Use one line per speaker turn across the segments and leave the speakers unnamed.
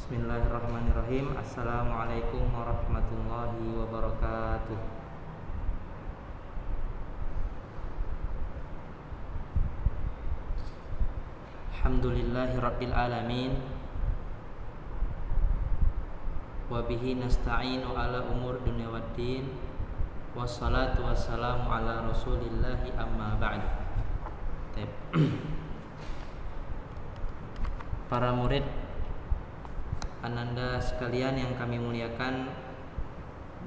Bismillahirrahmanirrahim. Assalamualaikum warahmatullahi wabarakatuh. Alhamdulillahi rabbil alamin. Wabihi nasta'inu ala umur dunya waddin. Wassalatu wassalamu ala rasulillahi amma ba'du. Para murid Ananda sekalian yang kami muliakan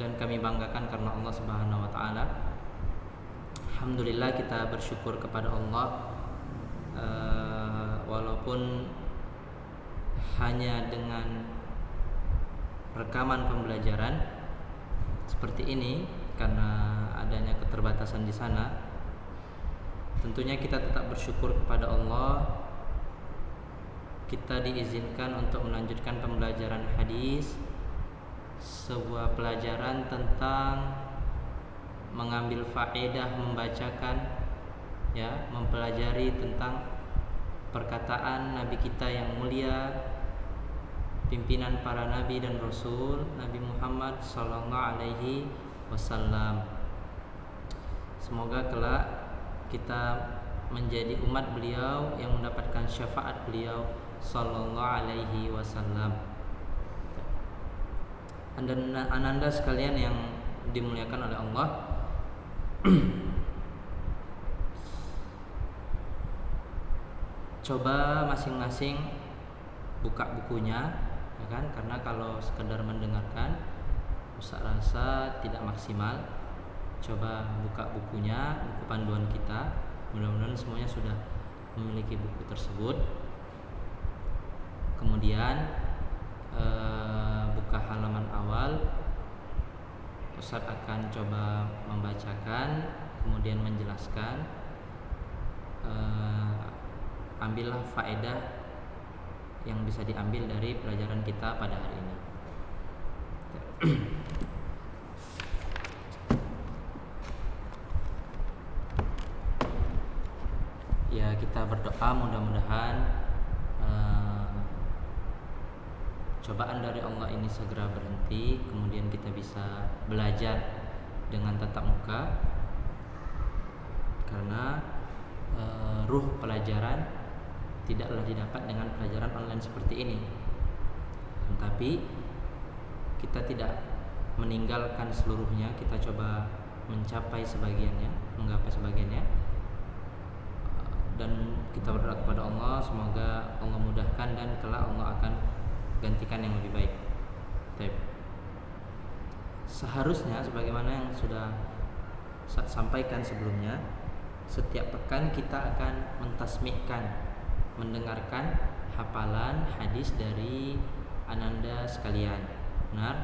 dan kami banggakan karena Allah Subhanahu wa taala. Alhamdulillah kita bersyukur kepada Allah, walaupun hanya dengan rekaman pembelajaran seperti ini karena adanya keterbatasan di sana. Tentunya kita tetap bersyukur kepada Allah. Kita diizinkan untuk melanjutkan pembelajaran hadis, sebuah pelajaran tentang mengambil faedah membacakan, mempelajari tentang perkataan Nabi kita yang mulia, pimpinan para nabi dan rasul, Nabi Muhammad sallallahu alaihi wasallam. Semoga kelak kita menjadi umat beliau yang mendapatkan syafaat beliau sallallahu alaihi wasallam. Ananda sekalian yang dimuliakan oleh Allah, coba masing-masing buka bukunya, ya kan? Karena kalau sekedar mendengarkan Ustaz rasa tidak maksimal. Coba buka bukunya, buku panduan kita. Mudah-mudahan semuanya sudah memiliki buku tersebut. Kemudian buka halaman awal. Ustaz akan coba membacakan, kemudian menjelaskan. Ambillah faedah yang bisa diambil dari pelajaran kita pada hari ini. Ya, kita berdoa mudah-mudahan cobaan dari Allah ini segera berhenti, kemudian kita bisa belajar dengan tatap muka, karena ruh pelajaran tidaklah didapat dengan pelajaran online seperti ini. Tetapi kita tidak meninggalkan seluruhnya, kita coba mencapai sebagiannya, menggapai sebagiannya, dan kita berdoa kepada Allah semoga Allah mudahkan dan kelak Allah akan gantikan yang lebih baik. Seharusnya sebagaimana yang sudah saya sampaikan sebelumnya, setiap pekan kita akan mentasmikkan, mendengarkan hafalan hadis dari Ananda sekalian. Benar?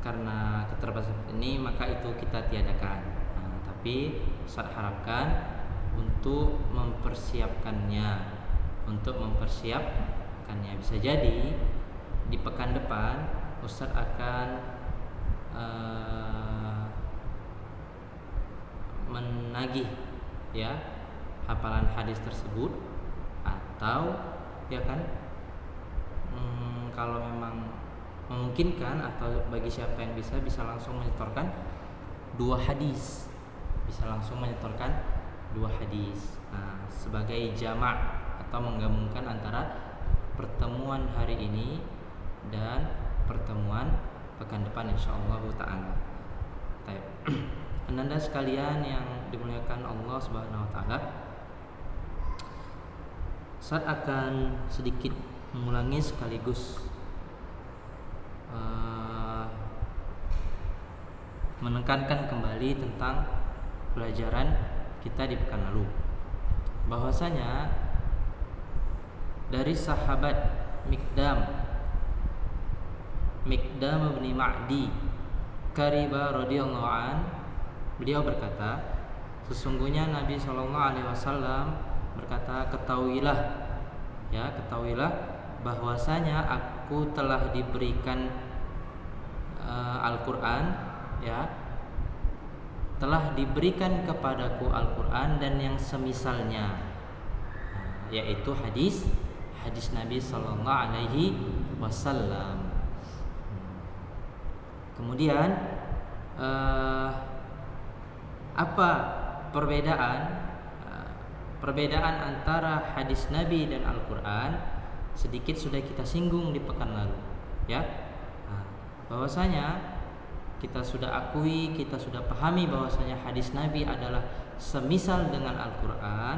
Karena keterbatasan ini maka itu kita tiadakan. Tapi saya harapkan untuk mempersiapkannya. Bisa jadi di pekan depan Ustaz akan menagih hafalan hadis tersebut, atau kalau memang memungkinkan atau bagi siapa yang bisa langsung menyetorkan dua hadis. Nah, sebagai jamak atau menggabungkan antara pertemuan hari ini dan pertemuan pekan depan insyaallah taala. Ananda sekalian yang dimuliakan Allah Subhanahu wa taala, saya akan sedikit mengulangi sekaligus menekankan kembali tentang pelajaran kita di pekan lalu, bahwasanya dari sahabat Miqdam bin Ma'di Kariba radhiyallahu an, beliau berkata, sesungguhnya Nabi sallallahu alaihi wasallam berkata, ketahuilah bahwasanya aku telah diberikan Al-Qur'an, telah diberikan kepadaku Al-Qur'an dan yang semisalnya, yaitu hadis hadis Nabi Sallallahu Alaihi Wasallam. Kemudian apa perbedaan antara hadis Nabi dan Al-Quran? Sedikit sudah kita singgung di pekan lalu, ya. Bahwasanya kita sudah akui, kita sudah pahami bahwasanya hadis Nabi adalah semisal dengan Al-Quran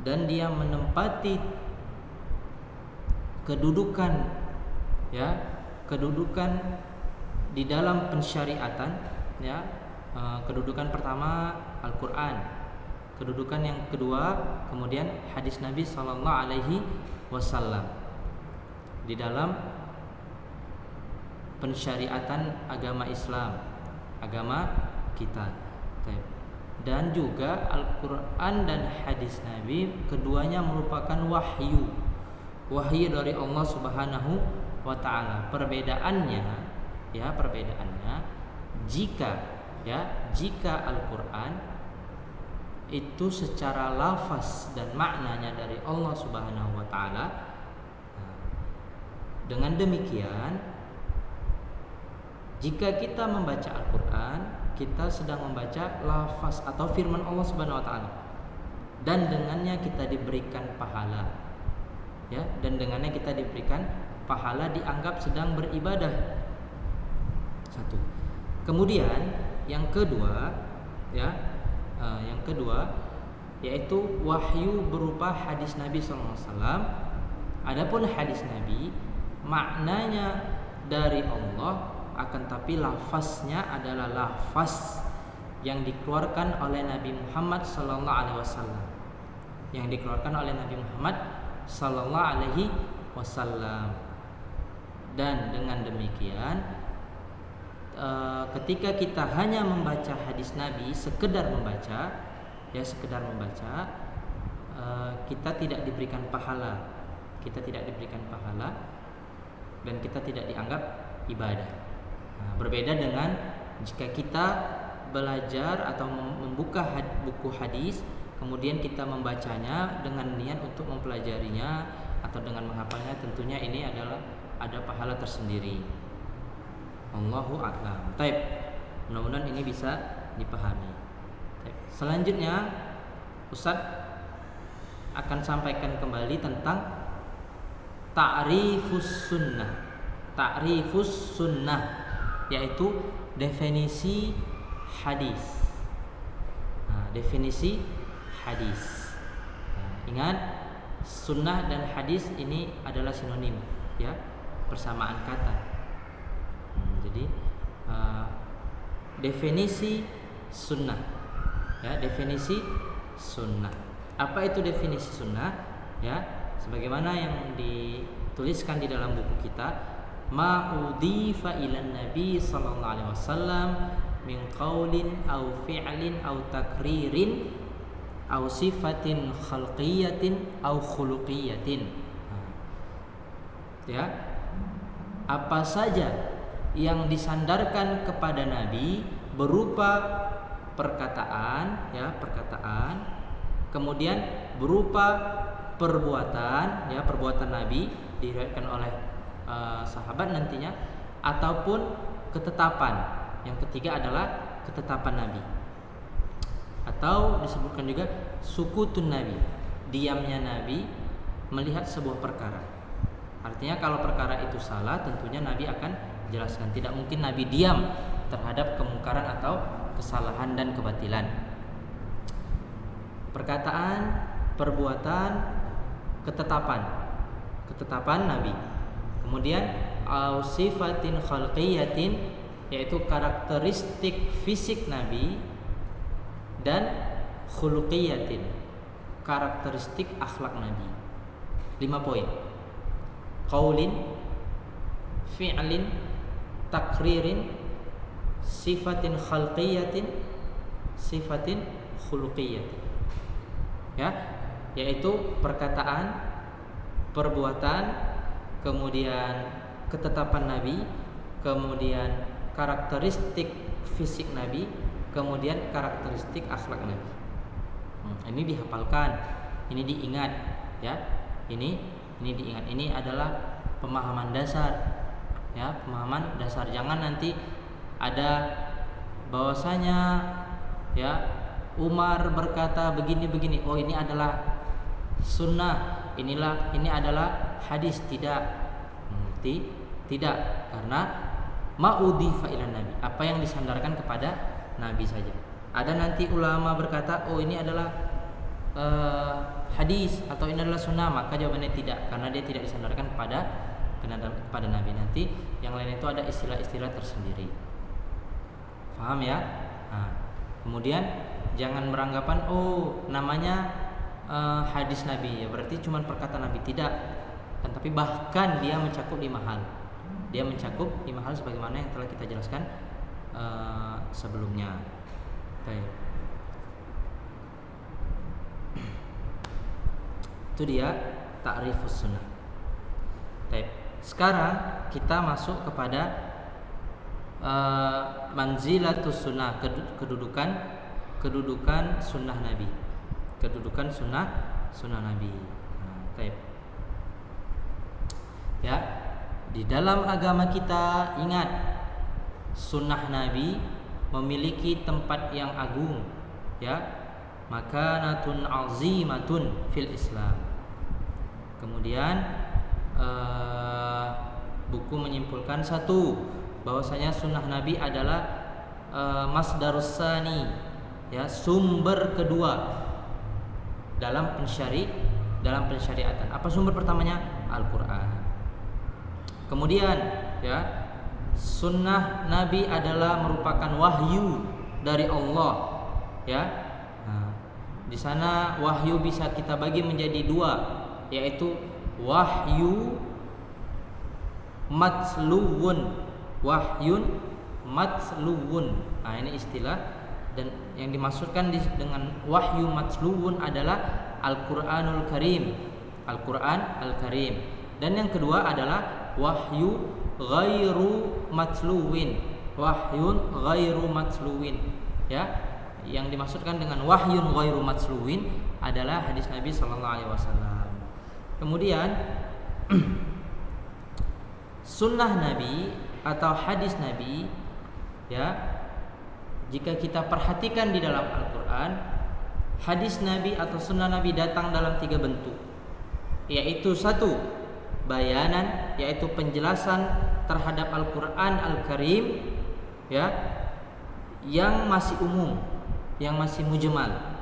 dan dia menempati kedudukan, ya, kedudukan di dalam pensyariatan, ya. Kedudukan pertama Al-Quran, kedudukan yang kedua kemudian hadis Nabi Sallallahu Alaihi Wasallam di dalam pensyariatan agama Islam, agama kita. Dan juga Al-Quran dan hadis Nabi keduanya merupakan wahyu dari Allah Subhanahu wa Ta'ala. Perbedaannya jika Al-Quran itu secara lafaz dan maknanya dari Allah Subhanahu wa Ta'ala, dengan demikian jika kita membaca Al-Quran, kita sedang membaca lafaz atau firman Allah Subhanahu wa Ta'ala, dan dengannya kita diberikan pahala, ya, dan dengannya kita diberikan pahala, dianggap sedang beribadah. Satu. Kemudian yang kedua, yaitu wahyu berupa hadis Nabi SAW. Adapun hadis Nabi maknanya dari Allah, akan tapi lafaznya adalah lafaz yang dikeluarkan oleh Nabi Muhammad sallallahu alaihi wasallam. Yang dikeluarkan oleh Nabi Muhammad sallallahu alaihi wasallam. Dan dengan demikian ketika kita hanya membaca hadis Nabi, sekedar membaca, kita tidak diberikan pahala. Dan kita tidak dianggap ibadah. Berbeda dengan jika kita belajar atau membuka buku hadis, kemudian kita membacanya dengan niat untuk mempelajarinya atau dengan menghafalnya, tentunya ini adalah ada pahala tersendiri. Allahu a'lam. Taib. Mudah-mudahan ini bisa dipahami. Taib. Selanjutnya Ustaz akan sampaikan kembali tentang ta'rifus sunnah, yaitu definisi hadis. Definisi hadis. Ingat, sunnah dan hadis ini adalah sinonim, ya, persamaan kata. Jadi definisi sunnah, ya, definisi sunnah. Apa itu definisi sunnah? Ya, sebagaimana yang dituliskan di dalam buku kita, ma udhifa ilan nabi sallallahu alaihi wasallam min qaulin aw fi'lin aw takririn aw sifatin khalqiyatin aw khuluqiyatin. Ya, apa saja yang disandarkan kepada Nabi berupa perkataan, kemudian berupa perbuatan, ya, perbuatan Nabi diriwayatkan oleh sahabat nantinya, ataupun ketetapan. Yang ketiga adalah ketetapan Nabi, atau disebutkan juga sukutun Nabi, diamnya Nabi melihat sebuah perkara. Artinya kalau perkara itu salah, tentunya Nabi akan jelaskan. Tidak mungkin Nabi diam terhadap kemungkaran atau kesalahan dan kebatilan. Perkataan, perbuatan, ketetapan Nabi. Kemudian sifatin khalqiyatin, yaitu karakteristik fisik Nabi, dan khuluqiyatin, karakteristik akhlak Nabi. 5 poin. Qaulin, fi'lin, takririn, sifatin khalqiyatin, sifatin khuluqiyatin. Ya, yaitu perkataan, perbuatan, kemudian ketetapan Nabi, kemudian karakteristik fisik Nabi, kemudian karakteristik akhlak Nabi. Ini dihafalkan, ini diingat, ya. Ini Ini diingat, ini adalah pemahaman dasar, ya, pemahaman dasar. Jangan nanti ada bahwasanya ya Umar berkata begini, oh ini adalah sunnah, ini adalah hadis. Tidak, karena ma'udhifa ila nabi, apa yang disandarkan kepada nabi saja. Ada nanti ulama berkata, oh ini adalah hadis atau ini adalah sunnah, maka jawabannya tidak, karena dia tidak disandarkan kepada nabi. Nanti yang lain itu ada istilah-istilah tersendiri. Paham ya? Nah, kemudian jangan beranggapan oh namanya hadis nabi ya berarti cuma perkataan nabi. Tidak, kan, tapi bahkan dia mencakup 5 hal. Dia mencakup 5 hal sebagaimana yang telah kita jelaskan sebelumnya. Baik. Itu dia ta'rifus sunnah. Baik. Sekarang kita masuk kepada manzilatus sunnah, kedudukan sunnah Nabi. Kedudukan sunnah Nabi. Baik. Ya, di dalam agama kita ingat sunnah Nabi memiliki tempat yang agung, ya, makanatun azimatun fil Islam. Kemudian buku menyimpulkan satu, bahwasanya sunnah Nabi adalah masdarus tsani, ya, sumber kedua dalam pensyariatan. Apa sumber pertamanya? Al-Qur'an. Kemudian ya, sunnah Nabi adalah merupakan wahyu dari Allah, ya. Nah, di sana wahyu bisa kita bagi menjadi 2, yaitu wahyun matsluwun. Nah, ini istilah, dan yang dimaksudkan dengan wahyu matsluwun adalah Al-Qur'anul Karim. Al-Qur'an Al-Karim. Dan yang kedua adalah wahyu ghairu matsluwin. Wahyun ghairu matsluwin, ya. Yang dimaksudkan dengan wahyun ghairu matsluwin adalah hadis Nabi sallallahu alaihi wasallam. Kemudian sunnah Nabi atau hadis Nabi, ya, jika kita perhatikan di dalam Al-Qur'an, hadis Nabi atau sunnah Nabi datang dalam 3 bentuk, yaitu 1, bayanan, yaitu penjelasan terhadap Al-Qur'an Al-Karim, ya, yang masih umum, yang masih mujmal,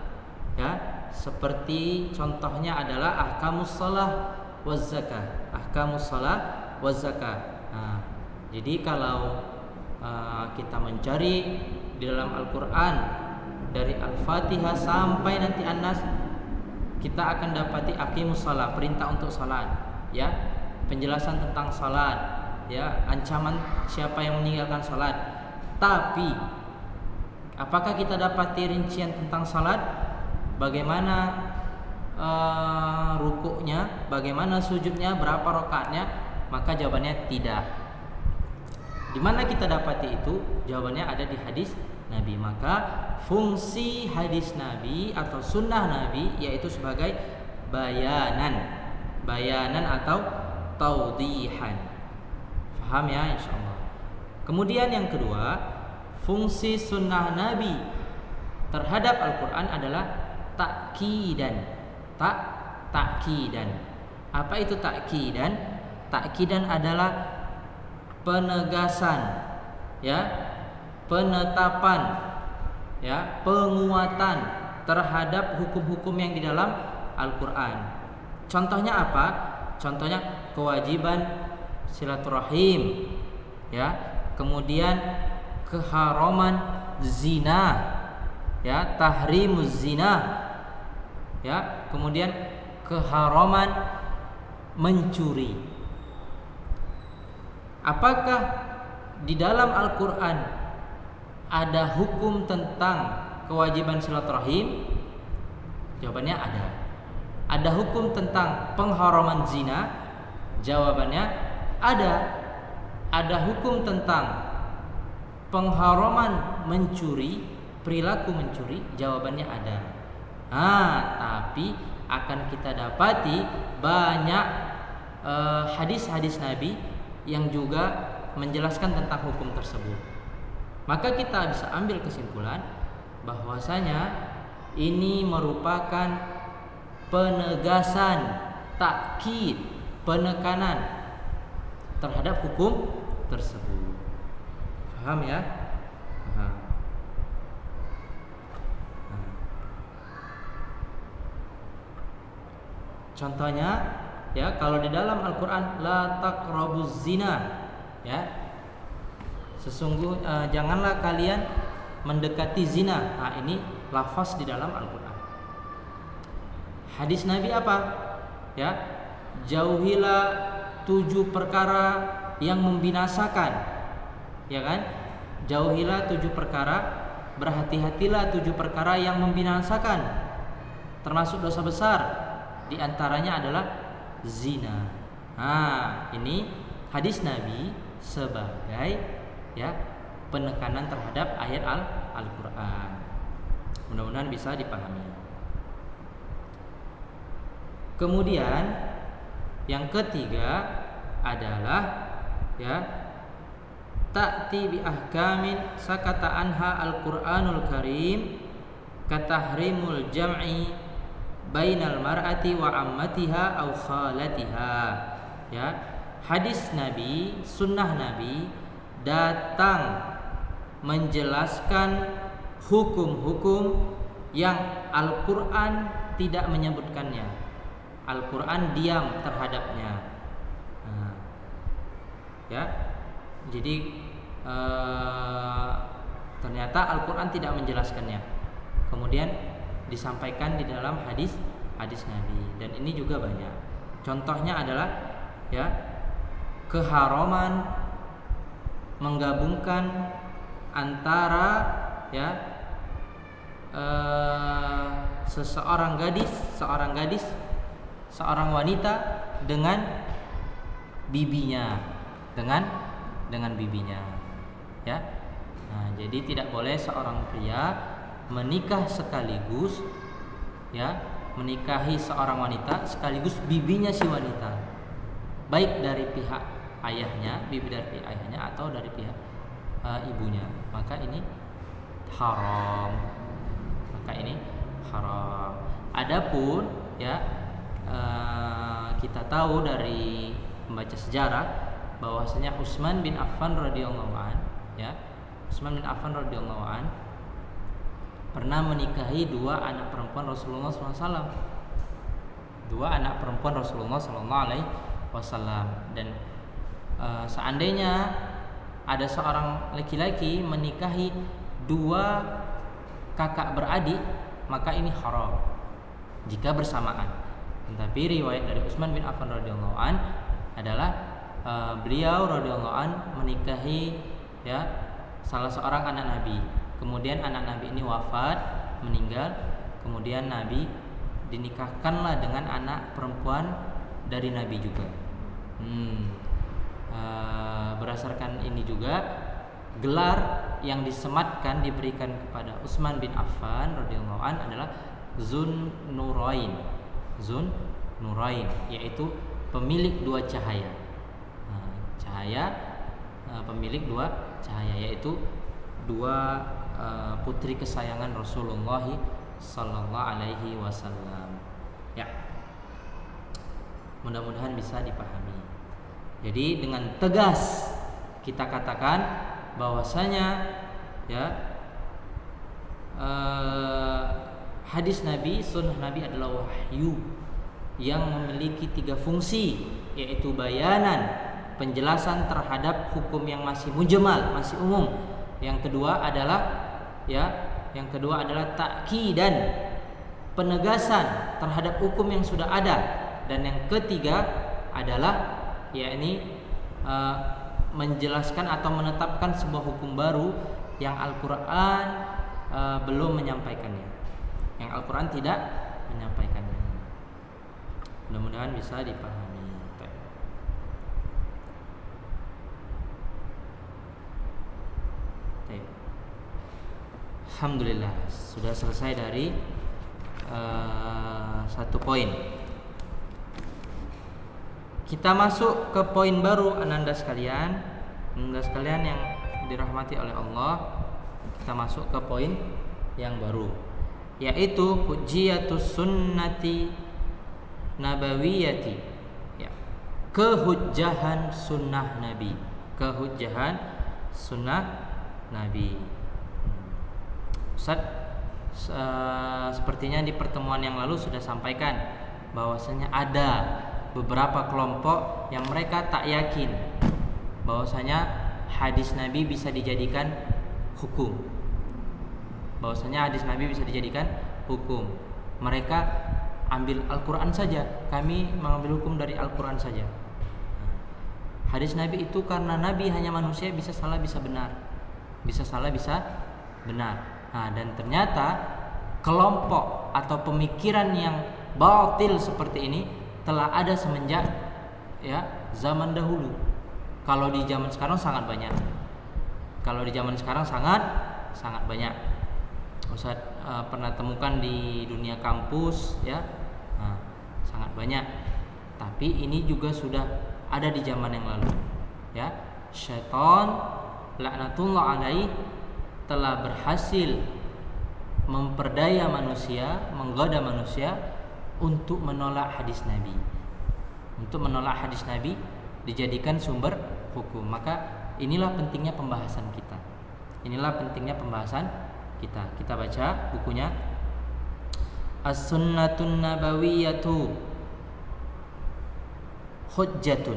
ya, seperti contohnya adalah ahkamus shalah waz zakah. Ahkamus shalah waz zakah. Nah, jadi kalau kita mencari di dalam Al-Qur'an dari Al-Fatihah sampai nanti An-Nas, kita akan dapati aqimus shalah, perintah untuk salat, ya, penjelasan tentang salat, ya, ancaman siapa yang meninggalkan salat. Tapi apakah kita dapati rincian tentang salat? Bagaimana rukuknya, bagaimana sujudnya, berapa rakaatnya? Maka jawabannya tidak. Di mana kita dapati itu? Jawabannya ada di hadis Nabi. Maka fungsi hadis Nabi atau sunnah Nabi yaitu sebagai bayanan atau taudihan. Faham ya, insyaallah. Kemudian yang kedua, fungsi sunnah Nabi terhadap Al-Qur'an adalah ta'kidan. Ta'kidan. Apa itu ta'kidan? Ta'kidan adalah penegasan, ya, penetapan, ya, penguatan terhadap hukum-hukum yang di dalam Al-Qur'an. Contohnya apa? Contohnya kewajiban silaturahim, ya, kemudian keharaman zina, ya, tahrimuz zina, ya, kemudian keharaman mencuri. Apakah di dalam Al-Qur'an ada hukum tentang kewajiban silaturahim? Jawabannya ada. Ada hukum tentang pengharaman zina? Jawabannya ada. Ada hukum tentang pengharaman mencuri, perilaku mencuri? Jawabannya ada. Tapi akan kita dapati banyak hadis-hadis Nabi yang juga menjelaskan tentang hukum tersebut. Maka kita bisa ambil kesimpulan bahwasanya ini merupakan penegasan, takkid, penekanan terhadap hukum tersebut. Paham ya? Contohnya ya, kalau di dalam Al-Qur'an la taqrabuz zina, ya. Janganlah kalian mendekati zina. Nah, ini lafaz di dalam Al-Qur'an. Hadis Nabi apa? Ya, jauhilah 7 perkara yang membinasakan. Ya kan? Jauhilah 7 perkara, berhati-hatilah 7 perkara yang membinasakan. Termasuk dosa besar. Di antaranya adalah zina. Nah, ini hadis Nabi sebagai ya penekanan terhadap ayat Al-Qur'an. Mudah-mudahan bisa dipahami. Kemudian yang ketiga adalah ya ta'ti bi ahkamin sakata anha Al-Qur'anul Karim katahrimul jam'i bainal mar'ati wa ammatiha aw khalatiha. Ya, hadis Nabi, sunnah Nabi datang menjelaskan hukum-hukum yang Al-Qur'an tidak menyebutkannya. Al-Qur'an diam terhadapnya. Ya, jadi ternyata Al-Qur'an tidak menjelaskannya. Kemudian disampaikan di dalam hadis Nabi, dan ini juga banyak. Contohnya adalah ya keharaman menggabungkan antara ya seorang wanita dengan bibinya, dengan bibinya, ya. Nah, jadi tidak boleh seorang pria menikah sekaligus, ya, menikahi seorang wanita sekaligus bibinya si wanita, baik dari pihak ayahnya, bibi dari pihak ayahnya atau dari pihak ibunya. Maka ini haram. Adapun ya kita tahu dari membaca sejarah bahwasanya Utsman bin Affan radhiyallahu an, ya, Utsman bin Affan radhiyallahu an pernah menikahi 2 anak perempuan Rasulullah SAW. 2 anak perempuan Rasulullah SAW. Dan seandainya ada seorang laki-laki menikahi 2 kakak beradik, maka ini haram jika bersamaan. Tetapi riwayat dari Utsman bin Affan radhiyallahu an adalah beliau radhiyallahu an menikahi ya salah seorang anak Nabi. Kemudian anak Nabi ini wafat, meninggal. Kemudian Nabi dinikahkanlah dengan anak perempuan dari Nabi juga. Berdasarkan ini juga gelar yang disematkan diberikan kepada Utsman bin Affan radhiyallahu an adalah Zun Nurain, yaitu pemilik 2 cahaya. Pemilik 2 cahaya, yaitu 2 putri kesayangan Rasulullah sallallahu alaihi wasallam. Ya. Mudah-mudahan bisa dipahami. Jadi dengan tegas kita katakan bahwasanya ya hadis Nabi, sunnah Nabi adalah wahyu yang memiliki 3 fungsi, yaitu bayanan, penjelasan terhadap hukum yang masih mujmal, masih umum. Yang kedua adalah ta'kidan, penegasan terhadap hukum yang sudah ada. Dan yang ketiga adalah menjelaskan atau menetapkan sebuah hukum baru yang Al-Qur'an belum menyampaikannya, yang Al-Qur'an tidak menyampaikannya. Mudah-mudahan bisa dipahami. Alhamdulillah, sudah selesai dari 1 poin. Kita masuk ke poin baru, Ananda sekalian yang dirahmati oleh Allah. Kita masuk ke poin yang baru, yaitu hujjiyatus sunnati nabawiyati, ya, kehujjahan sunnah Nabi, kehujjahan sunnah Nabi. Ustaz, sepertinya di pertemuan yang lalu sudah sampaikan bahwasanya ada beberapa kelompok yang mereka tak yakin bahwasanya hadis Nabi bisa dijadikan hukum. Mereka ambil Al-Quran saja. Kami mengambil hukum dari Al-Quran saja. Hadis Nabi itu karena Nabi hanya manusia, bisa salah bisa benar. Nah, dan ternyata kelompok atau pemikiran yang batil seperti ini telah ada semenjak zaman dahulu. Kalau di zaman sekarang sangat banyak. Ustaz pernah temukan di dunia kampus, ya, sangat banyak. Tapi ini juga sudah ada di zaman yang lalu, ya. Syaitan laknatullah alaih telah berhasil memperdaya manusia, menggoda manusia untuk menolak hadis Nabi. Dijadikan sumber hukum. Maka inilah pentingnya pembahasan kita. Kita baca bukunya As-Sunnatun Nabawiyatu Hujjatun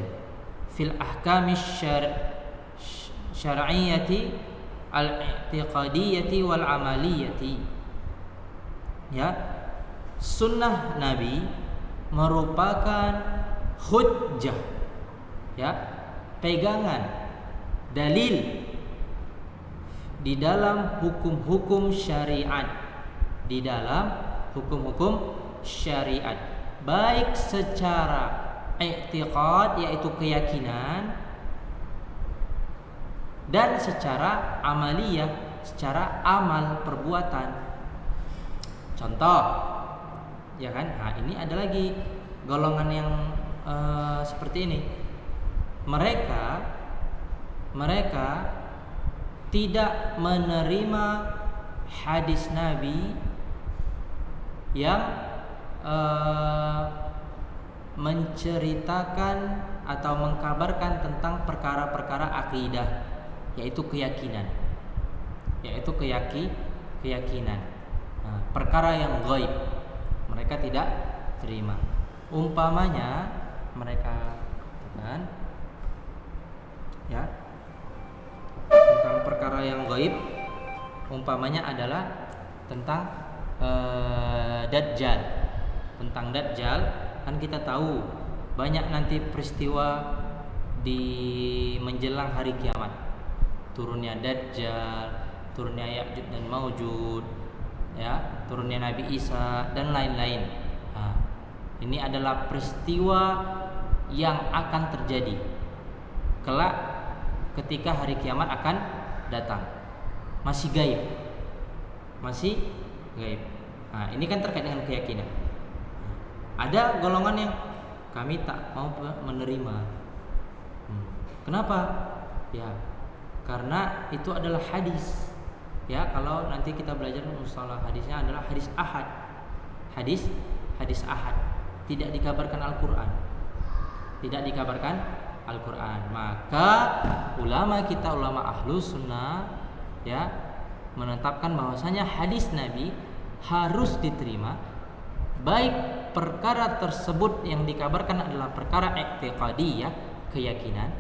fil Ahkami Syar'iyyati Al-I'tiqadiyyati wal Amaliyyati. Ya, sunnah Nabi merupakan hujjah, ya, pegangan, dalil di dalam hukum-hukum syariat, baik secara i'tiqad, yaitu keyakinan, dan secara amaliyah, secara amal perbuatan. Contoh, ya kan? Nah, ini ada lagi golongan yang seperti ini. Mereka tidak menerima hadis Nabi yang menceritakan atau mengkabarkan tentang perkara-perkara akidah, yaitu keyakinan, perkara yang gaib mereka tidak terima. Umpamanya mereka kan, ya, tentang perkara yang gaib, umpamanya adalah tentang Dajjal. Tentang Dajjal kan kita tahu banyak nanti peristiwa di menjelang hari kiamat. Turunnya Dajjal, turunnya Ya'juj dan Ma'juj, ya, turunnya Nabi Isa dan lain-lain. Nah, ini adalah peristiwa yang akan terjadi kelak ketika hari kiamat akan datang. Masih gaib. Nah, ini kan terkait dengan keyakinan. Ada golongan yang kami tak mau menerima. Kenapa? Ya, karena itu adalah hadis. Ya, kalau nanti kita belajar mustalah hadisnya adalah hadis ahad. Hadis ahad, tidak dikabarkan Al-Qur'an. Maka ulama Ahlus Sunnah, ya, menetapkan bahwasanya hadis Nabi harus diterima, baik perkara tersebut yang dikabarkan adalah perkara i'tiqadiyah, keyakinan,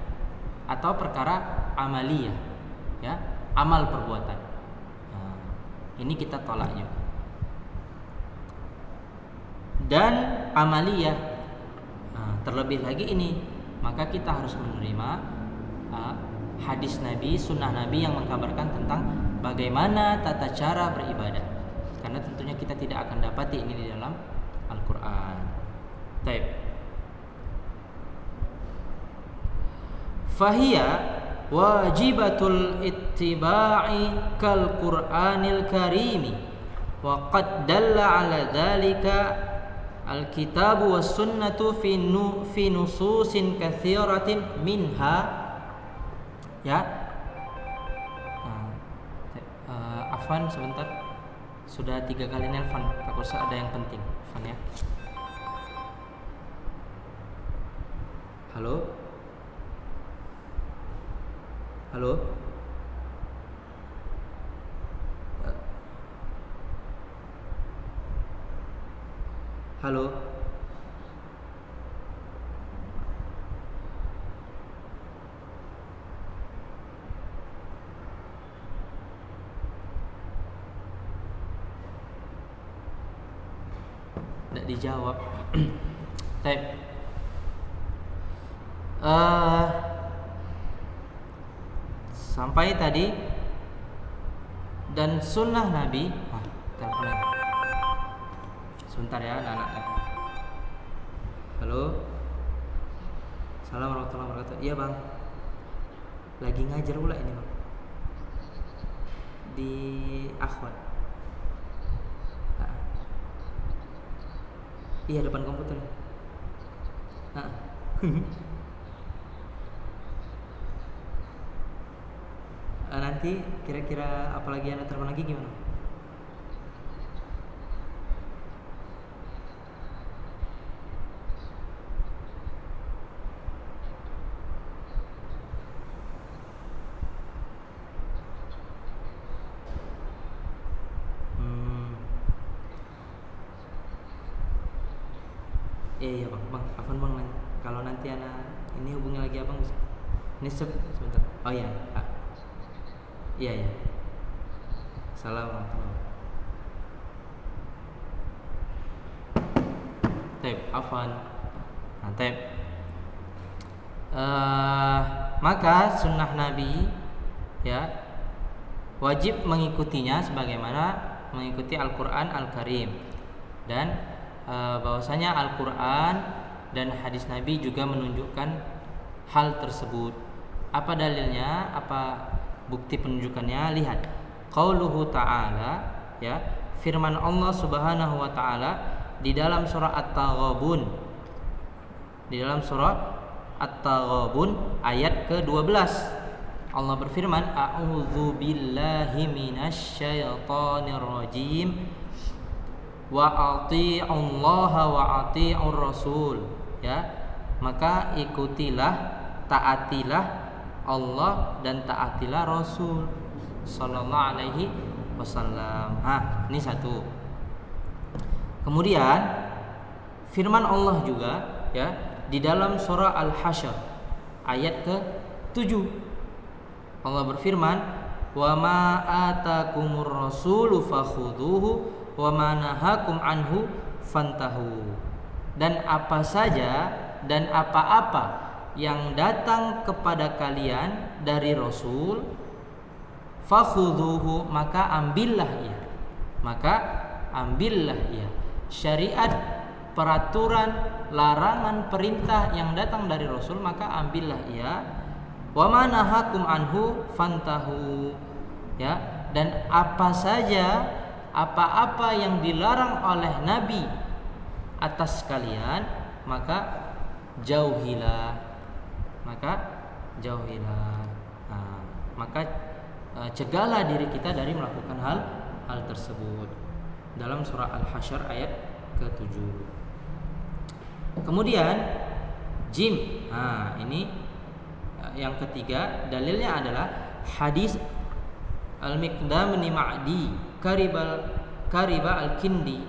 atau perkara amaliyah, ya, amal perbuatan. Nah, ini kita tolak juga. Dan amaliyah, terlebih lagi ini, maka kita harus menerima hadis Nabi, sunnah Nabi yang mengkabarkan tentang bagaimana tata cara beribadah, karena tentunya kita tidak akan dapati ini di dalam Al-Quran. Taib. Fahiya wajibatul ittiba'i kal Qur'anil karimi wa qad dalla ala dhalika Al-kitabu was sunnatu fi nususin katsiratin minha, ya. Afwan sebentar, sudah 3 kali nelpon, takut ada yang penting. Afwan ya. Halo. Halo. Tidak dijawab. Baik. Sampai tadi dan sunnah Nabi. Telepon lagi. Sebentar ya anak-anak. Halo. Assalamualaikum warahmatullahi wabarakatuh. Iya bang, lagi ngajar pula ini bang di Akhwat. Iya depan komputer. Nanti kira-kira apalagi anda telepon lagi gimana? Iya bang, Afan bang, kalau nanti anak ini hubungi lagi abang, ini sebentar. Oh iya, iya. Assalamualaikum. Tep, Afan. Tep. Maka sunnah Nabi, ya, wajib mengikutinya sebagaimana mengikuti Al-Quran Al-Karim, dan bahwasanya Al-Quran dan hadis Nabi juga menunjukkan hal tersebut. Apa dalilnya? Apa bukti penunjukannya? Lihat qauluhu ta'ala, ya, firman Allah Subhanahu wa taala di dalam surah At-Taghabun. Di dalam surah At-Taghabun ayat ke-12 Allah berfirman, a'udzu billahi minasyaitonir rajim wa ati'ullaha wa ati'ur rasul, ya, maka ikutilah, taatilah Allah dan taatilah Rasul sallallahu alaihi wasallam. Ini satu. Kemudian firman Allah juga, ya, di dalam surah Al-Hasyr ayat ke-7 Allah berfirman, wa ma atakumur rasulu fakhudhuhu wa ma nahakum anhu fantahu, dan apa saja dan apa-apa yang datang kepada kalian dari Rasul, fakhudhuhu, maka ambillah ia, syariat, peraturan, larangan, perintah yang datang dari Rasul, maka ambillah ia, wa ma nahakum anhu fantahu, ya, dan apa saja apa-apa yang dilarang oleh Nabi atas kalian, maka jauhilah. Maka cegahlah diri kita dari melakukan hal tersebut. Dalam surah Al-Hasyr ayat ke-7. Kemudian jim. Ini yang ketiga, dalilnya adalah hadis Al-Miqdam bin Ma'di Kariba Al-Kindi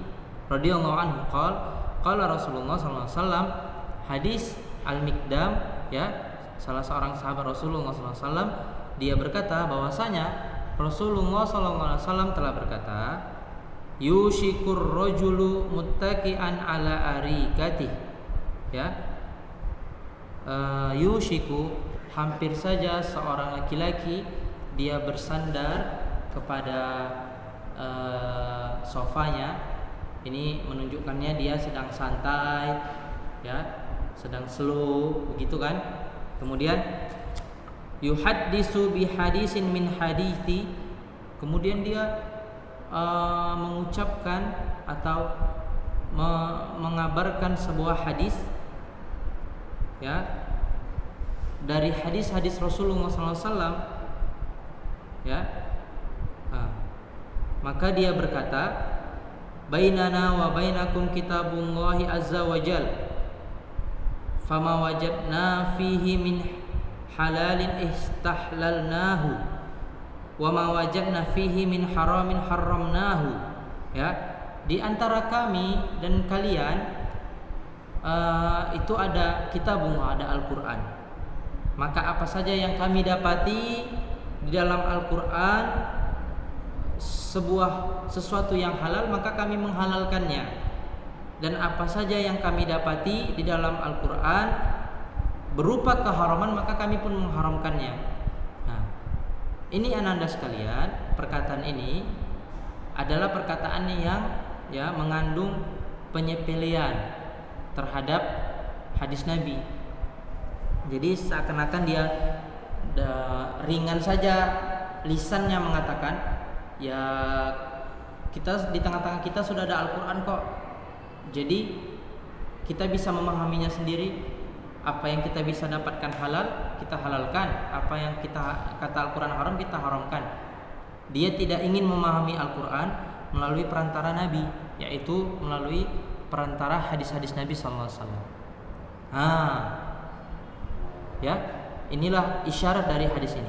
radhiyallahu anhu qala Rasulullah sallallahu alaihi wasallam. Hadis Al-Miqdam, ya, salah seorang sahabat Rasulullah sallallahu alaihi wasallam, dia berkata bahwasanya Rasulullah sallallahu alaihi wasallam telah berkata, yushikur rajulu muttaqi'an ala arikatih, ya, yushiku, hampir saja seorang laki-laki dia bersandar kepada sofanya. Ini menunjukkannya dia sedang santai, ya, sedang slow, begitu kan. Kemudian yuhaddisu bihadisin min hadithi, kemudian dia mengucapkan atau mengabarkan sebuah hadis, ya, dari hadis-hadis Rasulullah SAW, ya, maka dia berkata, bainana wa bainakum kitabullahi azza wa jal, fama wajadna fihi min halalin istahlalnahu, wa ma wajadna fihi min haramin haramnahu. Ya, di antara kami dan kalian itu ada kitabullah, ada Al-Quran. Maka apa saja yang kami dapati di dalam Al-Quran, sesuatu yang halal, maka kami menghalalkannya. Dan apa saja yang kami dapati di dalam Al-Quran berupa keharaman, maka kami pun mengharamkannya. Nah, ini ananda sekalian, perkataan ini adalah perkataan yang mengandung penyepelean terhadap hadis Nabi. Jadi seakan-akan dia ringan saja lisannya mengatakan, ya, kita di tengah-tengah kita sudah ada Al-Quran kok, jadi kita bisa memahaminya sendiri. Apa yang kita bisa dapatkan halal, kita halalkan. Apa yang kita kata Al-Quran haram, kita haramkan. Dia tidak ingin memahami Al-Quran melalui perantara Nabi, yaitu melalui perantara hadis-hadis Nabi SAW. Ya, inilah isyarat dari hadis ini.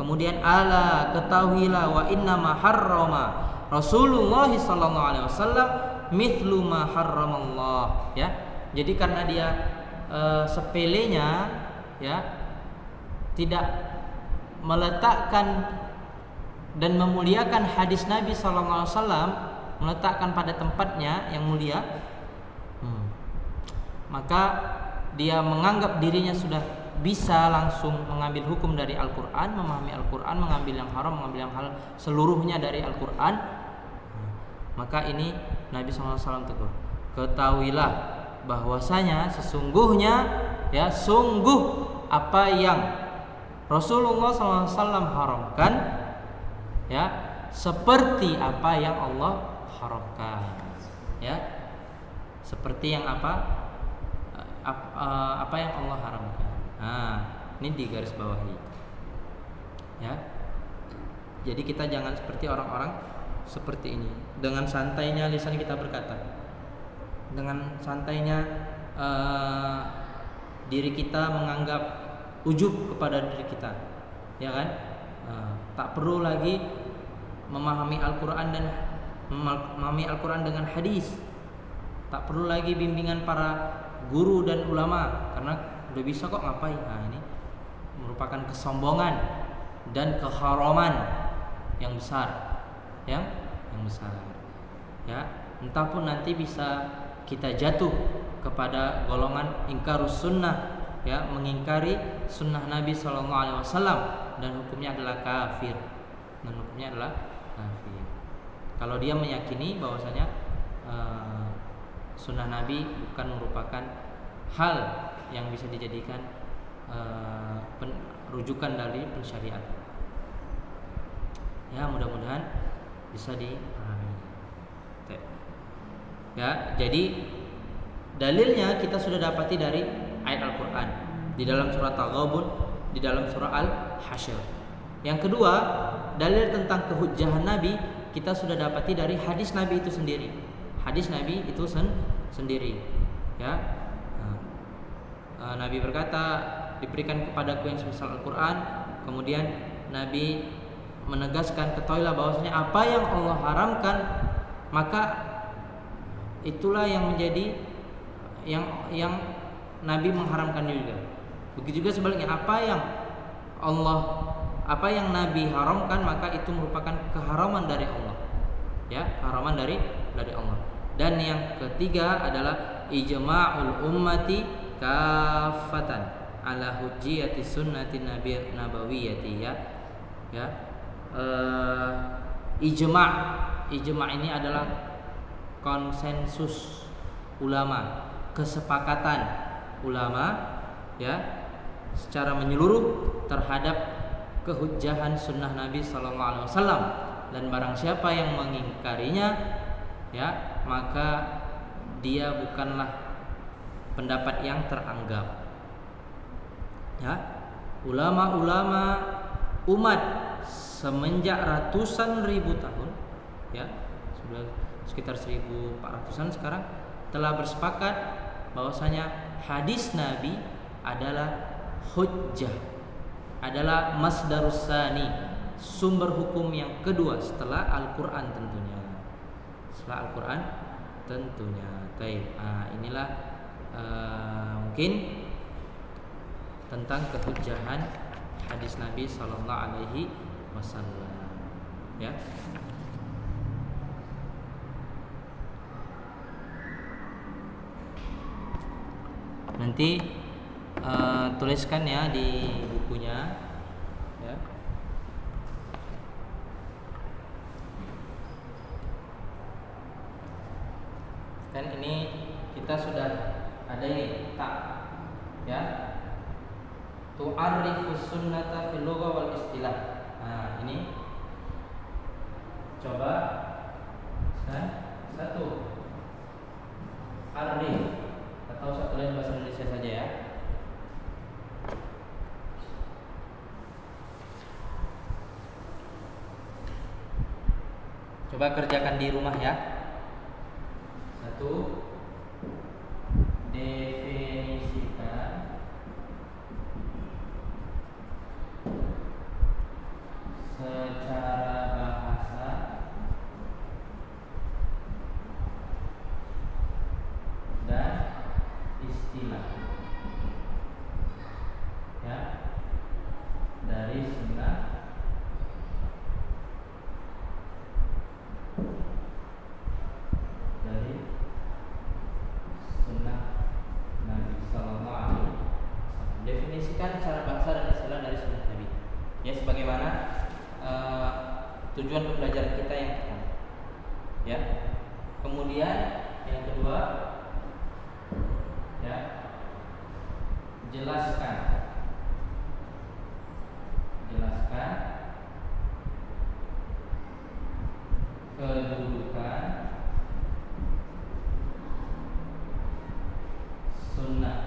Kemudian, ala ketahuilah wa inna ma harrama Rasulullah sallallahu alaihi wasallam mithlu ma harramallah. Ya, jadi karena dia sepelenya, ya, tidak meletakkan dan memuliakan hadis Nabi SAW, meletakkan pada tempatnya yang mulia, maka dia menganggap dirinya sudah bisa langsung mengambil hukum dari Al-Quran, memahami Al-Quran, mengambil yang haram, mengambil yang halal, seluruhnya dari Al-Quran. Maka ini Nabi SAW tegur, ketahuilah bahwasanya sesungguhnya, ya, sungguh apa yang Rasulullah SAW haramkan, ya, seperti apa yang Allah haramkan, ya, seperti yang apa yang Allah haramkan. Ini di garis bawahi, ya. Jadi kita jangan seperti orang-orang seperti ini. Dengan santainya lisan kita berkata, dengan santainya diri kita menganggap ujub kepada diri kita, ya kan? Tak perlu lagi memahami Al-Quran dan memahami Al-Quran dengan hadis. Tak perlu lagi bimbingan para guru dan ulama, karena udah bisa kok, ngapain? Ini merupakan kesombongan dan keharaman yang besar, yang besar. Ya, entah pun nanti bisa kita jatuh kepada golongan ingkarus sunnah, ya, mengingkari sunnah Nabi SAW, dan hukumnya adalah kafir. Kalau dia meyakini bahwasanya sunnah Nabi bukan merupakan hal yang bisa dijadikan rujukan dari pensyariatan. Ya, mudah-mudahan bisa dipahami. Ya, jadi dalilnya kita sudah dapati dari ayat Al-Quran di dalam surat Al-Ghabun, di dalam surah Al-Hasyr. Yang kedua, dalil tentang kehujjahan Nabi kita sudah dapati dari hadis Nabi itu sendiri. Hadis Nabi itu sendiri, ya. Nabi berkata, diberikan kepadaku yang semisal Al-Quran. Kemudian Nabi menegaskan, ketahuilah bahwasanya apa yang Allah haramkan, maka itulah yang menjadi yang Nabi mengharamkan juga. Begitu juga sebaliknya, apa yang Nabi haramkan, maka itu merupakan keharaman dari Allah, ya, haraman dari Allah. Dan yang ketiga adalah ijma'ul ummati kafatan ala hujjiyati sunnati nabawiyyati, ya. Ijma' ini adalah konsensus ulama, kesepakatan ulama, ya, secara menyeluruh terhadap kehujjahan sunnah Nabi SAW. Dan barang siapa yang mengingkarinya, ya, maka dia bukanlah pendapat yang teranggap. Ya, ulama-ulama umat semenjak ratusan ribu tahun, ya, sudah sekitar 1400-an sekarang, telah bersepakat bahwasanya hadis Nabi adalah hujjah, adalah masdarus tsani, sumber hukum yang kedua setelah Al-Qur'an tentunya. Setelah Al-Qur'an tentunya. Baik. Inilah mungkin tentang kehujjahan hadis Nabi sallallahu alaihi wasallam, ya. Nanti tuliskan ya di bukunya, ya. Kan ini kita sudah ada ini tak, ya, tu'arrifus sunnata fil lugha wal istilah. Ini coba satu arif, atau saya tulis bahasa Indonesia saja, ya. Coba kerjakan di rumah, ya. Satu, definisikan secara bahasa dan istilah, ya, dari sunnah Nabi sallallahu alaihi wasallam. Definisikan secara bahasa dan istilah dari sunnah Nabi, ya, sebagaimana tujuan pembelajaran kita yang pertama, ya. Kemudian yang kedua, ya, jelaskan kedudukan sunnah.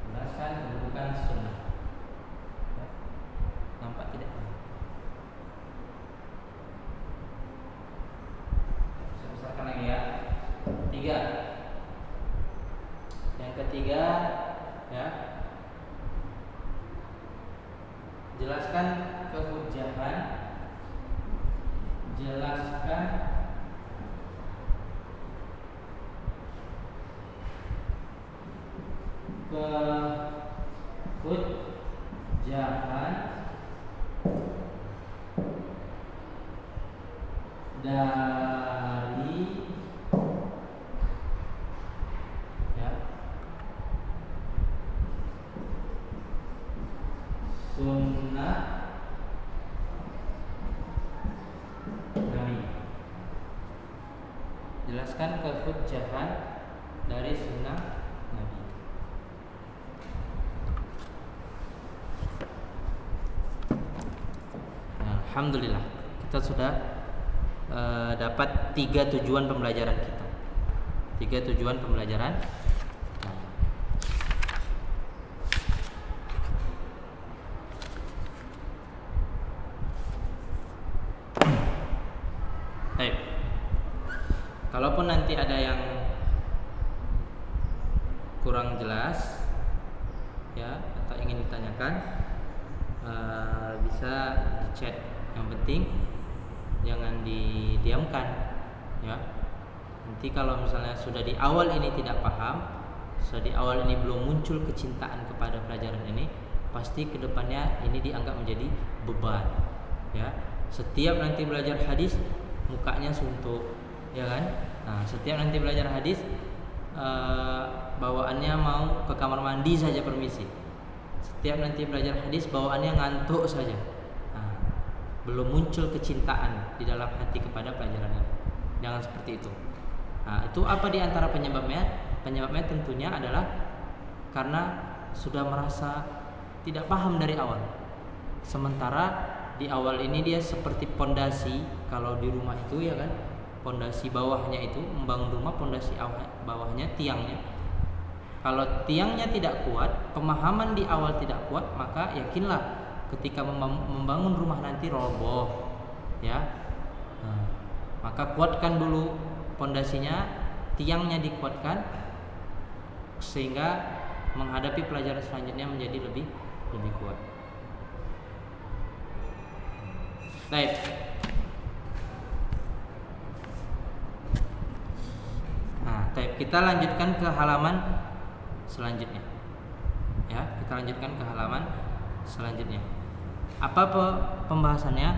Jelaskan kedudukan sunnah. Nampak tidak? Saya besarkan lagi, ya. 3. Yang ketiga, ya, jelaskan kehujjahan, jelaskan kehujjahan dari, ya, sunnah Nabi. Jelaskan kehujjahan dari sunnah Nabi. Alhamdulillah, kita sudah dapat 3 tujuan pembelajaran kita. 3 tujuan pembelajaran. Baik. Kalaupun nanti ada yang kurang jelas, ya, atau ingin ditanyakan, bisa di chat. Yang penting jangan didiamkan, ya. Nanti kalau misalnya sudah di awal ini tidak paham, sudah di awal ini belum muncul kecintaan kepada pelajaran ini, pasti kedepannya ini dianggap menjadi beban, ya. Setiap nanti belajar hadis mukanya suntuk, ya kan? Nah, setiap nanti belajar hadis bawaannya mau ke kamar mandi saja permisi. Setiap nanti belajar hadis bawaannya ngantuk saja. Belum muncul kecintaan di dalam hati kepada pelajaran ini. Jangan seperti itu. Itu apa di antara penyebabnya? Penyebabnya tentunya adalah karena sudah merasa tidak paham dari awal. Sementara di awal ini dia seperti pondasi, kalau di rumah itu, ya kan, pondasi bawahnya itu, membangun rumah pondasi bawahnya, tiangnya. Kalau tiangnya tidak kuat, pemahaman di awal tidak kuat, maka yakinlah ketika membangun rumah nanti roboh, ya. Nah, maka kuatkan dulu pondasinya, tiangnya dikuatkan sehingga menghadapi pelajaran selanjutnya menjadi lebih kuat. Baik. Nah, kita lanjutkan ke halaman selanjutnya. Ya, kita lanjutkan ke halaman selanjutnya. Apa pembahasannya?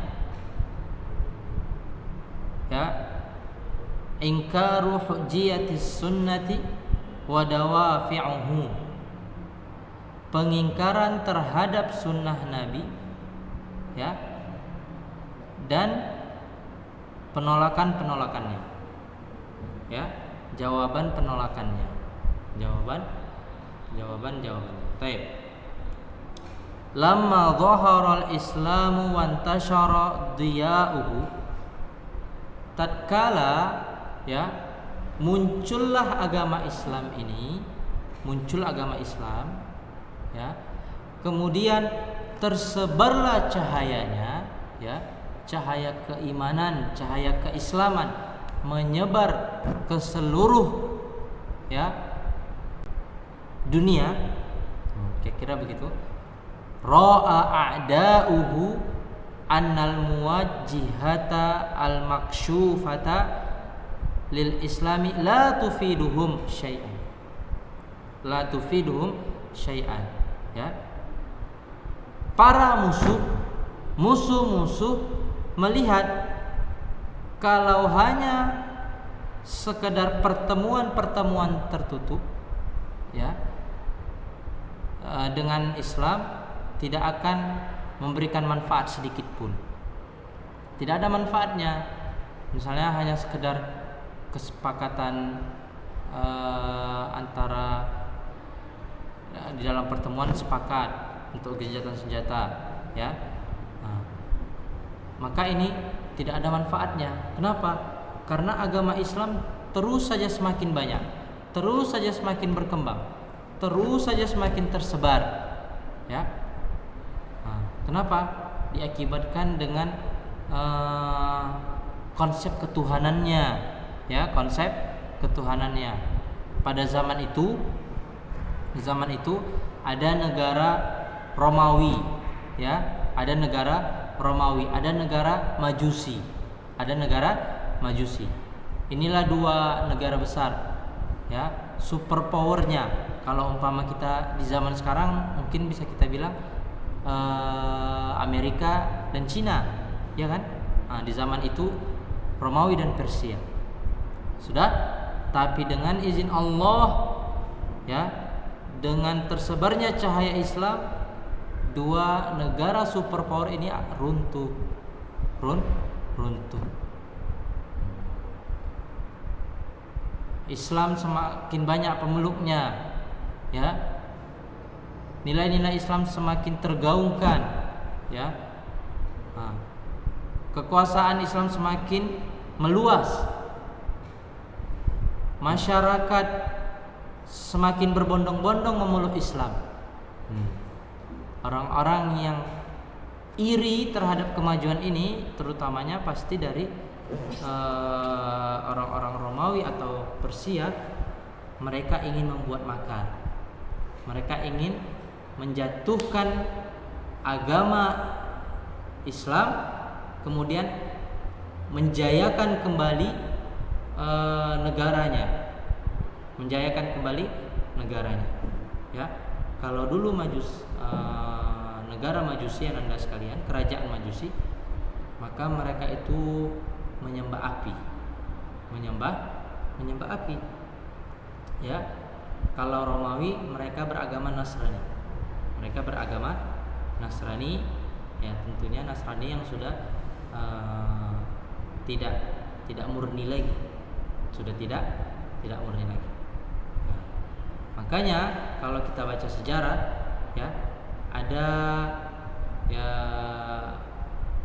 Ya. Ingkaru hujjiyatis sunnati wa dawafi'uhu. Pengingkaran terhadap sunnah Nabi, ya, dan penolakannya, ya, jawaban penolakannya, jawaban. Baik. Lamma dhahara al-islamu wa intashara diya'uhu, tatkala, ya, muncullah agama Islam ini, muncul agama Islam, ya, kemudian tersebarlah cahayanya, ya, cahaya keimanan, cahaya keislaman menyebar ke seluruh, ya, dunia. Kira-kira begitu. Ra'a a'da'uhu annal muwajjihata al-makshufata lil islami la tufiduhum syai'an, ya. Para musuh melihat kalau hanya sekedar pertemuan tertutup, ya, dengan Islam tidak akan memberikan manfaat sedikit pun. Tidak ada manfaatnya. Misalnya hanya sekedar kesepakatan antara di dalam pertemuan sepakat untuk gencatan senjata, ya. Nah, maka ini tidak ada manfaatnya. Kenapa? Karena agama Islam terus saja semakin banyak, terus saja semakin berkembang, terus saja semakin tersebar, ya. Nah, kenapa? Diakibatkan dengan konsep ketuhanannya, ya, konsep ketuhanannya. Pada zaman itu ada negara Romawi, ya, ada negara Romawi, ada negara Majusi. Inilah dua negara besar, ya, superpowernya. Kalau umpama kita di zaman sekarang mungkin bisa kita bilang Amerika dan Cina, ya kan? Nah, di zaman itu Romawi dan Persia. Sudah, tapi dengan izin Allah, ya, dengan tersebarnya cahaya Islam, dua negara superpower ini runtuh. Islam semakin banyak pemeluknya, ya. Nilai-nilai Islam semakin tergaungkan, ya. Nah, kekuasaan Islam semakin meluas. Masyarakat semakin berbondong-bondong memeluk Islam. Orang-orang yang iri terhadap kemajuan ini terutamanya pasti dari orang-orang Romawi atau Persia. Mereka ingin membuat makar. Mereka ingin menjatuhkan agama Islam, kemudian menjayakan kembali negaranya, ya. Kalau dulu negara Majusi, Anda sekalian, kerajaan Majusi, maka mereka itu menyembah api, ya. Kalau Romawi, mereka beragama Nasrani, ya, tentunya Nasrani yang sudah tidak murni lagi, sudah tidak murni lagi. Nah, makanya kalau kita baca sejarah, ya, ada, ya,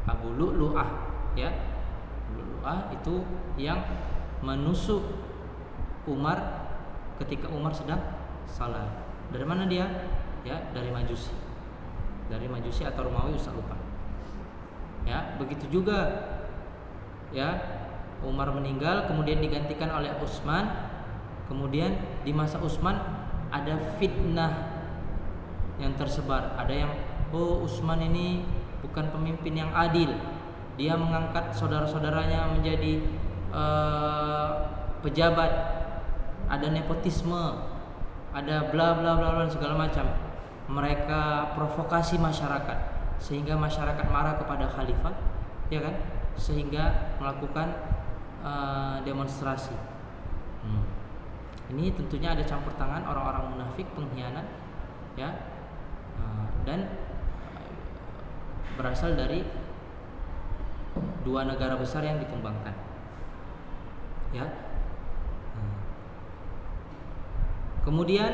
Abu Lu'lu'ah, ya, Lu'lu'ah itu yang menusuk Umar ketika Umar sedang salat. Dari mana dia? Ya, dari Majusi. Dari Majusi atau Romawi, Ustaz lupa. Ya, begitu juga ya, Umar meninggal kemudian digantikan oleh Utsman. Kemudian di masa Utsman ada fitnah yang tersebar. Ada yang Utsman ini bukan pemimpin yang adil. Dia mengangkat saudara-saudaranya menjadi pejabat. Ada nepotisme, ada bla bla bla bla segala macam. Mereka provokasi masyarakat sehingga masyarakat marah kepada khalifah, ya kan? Sehingga melakukan demonstrasi. Ini tentunya ada campur tangan orang-orang munafik, pengkhianat, ya, dan berasal dari dua negara besar yang dikembangkan, ya. Kemudian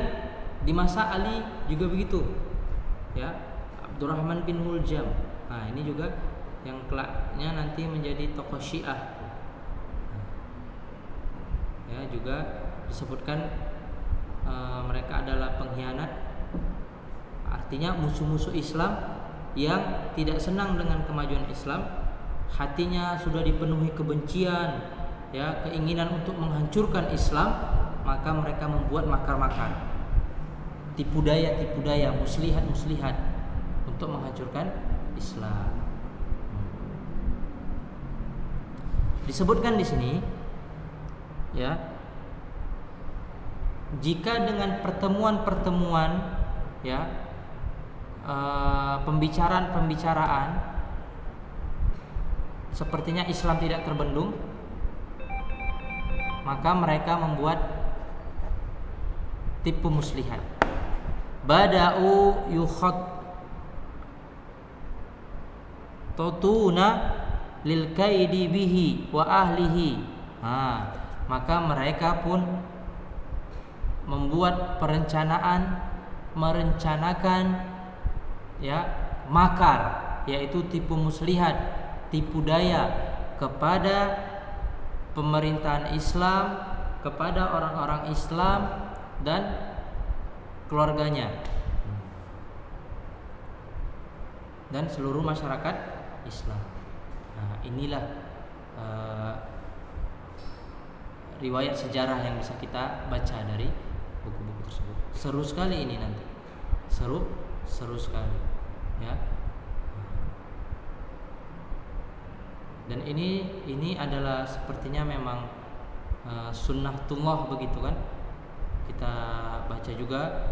di masa Ali juga begitu, ya, Abdurrahman bin Muljam. Nah, ini juga yang kelaknya nanti menjadi tokoh Syiah. Ya, juga disebutkan mereka adalah pengkhianat. Artinya musuh-musuh Islam yang tidak senang dengan kemajuan Islam, hatinya sudah dipenuhi kebencian, ya, keinginan untuk menghancurkan Islam, maka mereka membuat makar-makar, tipu daya, muslihat untuk menghancurkan Islam. Disebutkan di sini, ya, jika dengan pertemuan-pertemuan, ya, pembicaraan sepertinya Islam tidak terbendung, maka mereka membuat tipu muslihat. Bada'u yukhattuna lil kaidi bihi wa ahlihi. Maka mereka pun membuat merencanakan, ya, makar, yaitu tipu muslihat, tipu daya kepada pemerintahan Islam, kepada orang-orang Islam dan keluarganya dan seluruh masyarakat Islam. Nah, inilah riwayat sejarah yang bisa kita baca dari buku-buku tersebut. Seru sekali ini nanti, seru sekali, ya. Dan ini adalah sepertinya memang sunnatullah begitu kan. Kita baca juga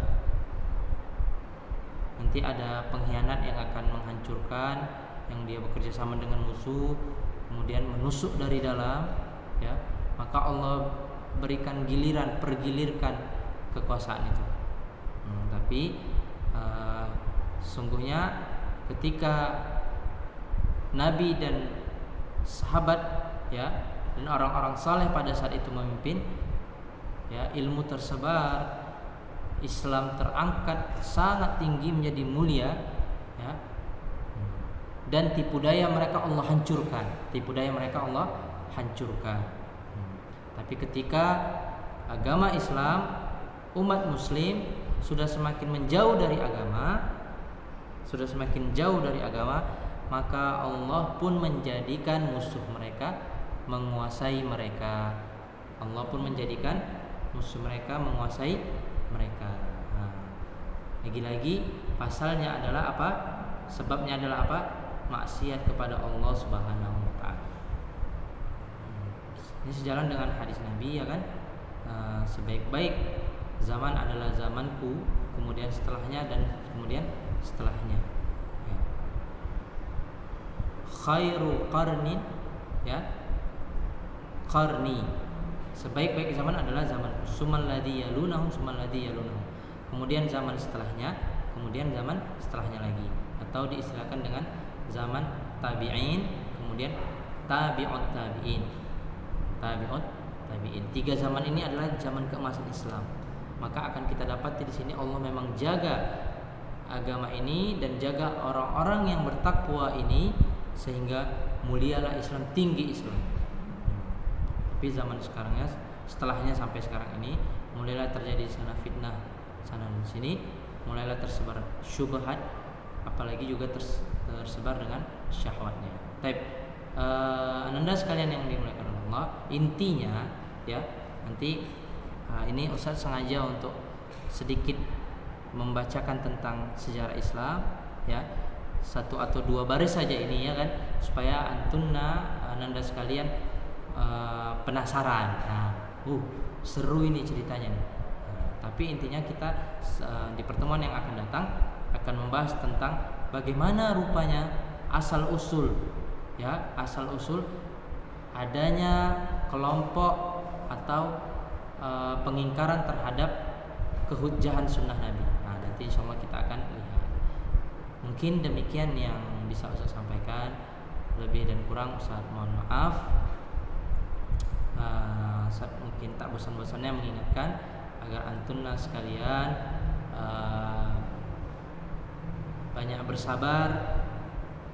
nanti ada pengkhianat yang akan menghancurkan, yang dia bekerja sama dengan musuh, kemudian menusuk dari dalam, ya, maka Allah berikan pergilirkan kekuasaan itu. Tapi sungguhnya ketika Nabi dan sahabat, ya, dan orang-orang saleh pada saat itu memimpin, ya, ilmu tersebar, Islam terangkat sangat tinggi menjadi mulia, ya, dan tipu daya mereka Allah hancurkan. Tapi ketika agama Islam, umat muslim sudah semakin menjauh dari agama, maka Allah pun menjadikan musuh mereka menguasai mereka. Lagi-lagi pasalnya adalah apa? Sebabnya adalah apa? Maksiat kepada Allah Subhanahu wa taala. Ini sejalan dengan hadis Nabi, ya kan? Sebaik-baik zaman adalah zamanku, kemudian setelahnya, dan kemudian setelahnya. Ya. Khairu qarni, ya, qarni. Sebaik-baik zaman adalah zamanku. Sumal ladzi yalunahum, kemudian zaman setelahnya, kemudian zaman setelahnya lagi, atau diistilahkan dengan zaman tabi'in, kemudian tabi'ut tabi'in. 3 zaman ini adalah zaman keemasan Islam. Maka akan kita dapati di sini Allah memang jaga agama ini dan jaga orang-orang yang bertakwa ini, sehingga mulialah Islam, tinggi Islam. Tapi zaman sekarangnya, setelahnya sampai sekarang ini, mulailah terjadi sana fitnah sana dan sini, mulailah tersebar syubhat, apalagi juga tersebar dengan syahwatnya. Baik, Ananda sekalian yang dimuliakan Allah, intinya ya, nanti ini Ustaz sengaja untuk sedikit membacakan tentang sejarah Islam ya, 1 atau 2 baris saja ini ya kan, supaya Ananda sekalian penasaran. Seru ini ceritanya nih. Tapi intinya kita di pertemuan yang akan datang akan membahas tentang bagaimana rupanya asal usul adanya kelompok atau pengingkaran terhadap kehujjahan sunnah Nabi. Nanti insyaallah kita akan lihat. Mungkin demikian yang bisa Ustaz sampaikan. Lebih dan kurang Ustaz mohon maaf. Ustaz mungkin tak bosan-bosannya mengingatkan agar antunna sekalian banyak bersabar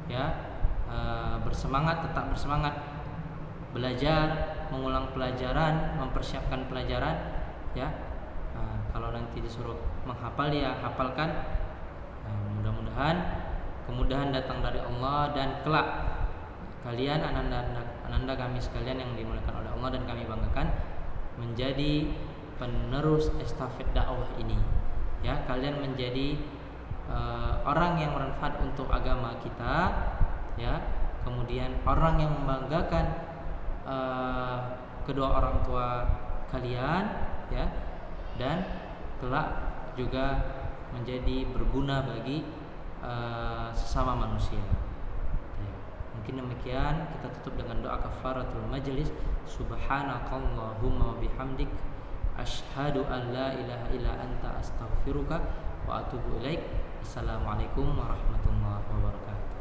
ya, tetap bersemangat belajar, mengulang pelajaran, mempersiapkan pelajaran ya. Kalau nanti disuruh menghafal ya hafalkan. Mudah-mudahan kemudahan datang dari Allah, dan kelak kalian ananda kami sekalian yang dimuliakan oleh Allah dan kami banggakan, menjadi penerus estafet dakwah ini ya. Kalian menjadi orang yang bermanfaat untuk agama kita ya, kemudian orang yang membanggakan kedua orang tua kalian ya, dan kelak juga menjadi berguna bagi sesama manusia. Mungkin demikian, kita tutup dengan doa kafaratul majlis. Subhanakallahumma wa bihamdik, asyhadu an la ilaha illa anta, astaghfiruka wa atubu ilaik. Assalamualaikum warahmatullahi wabarakatuh.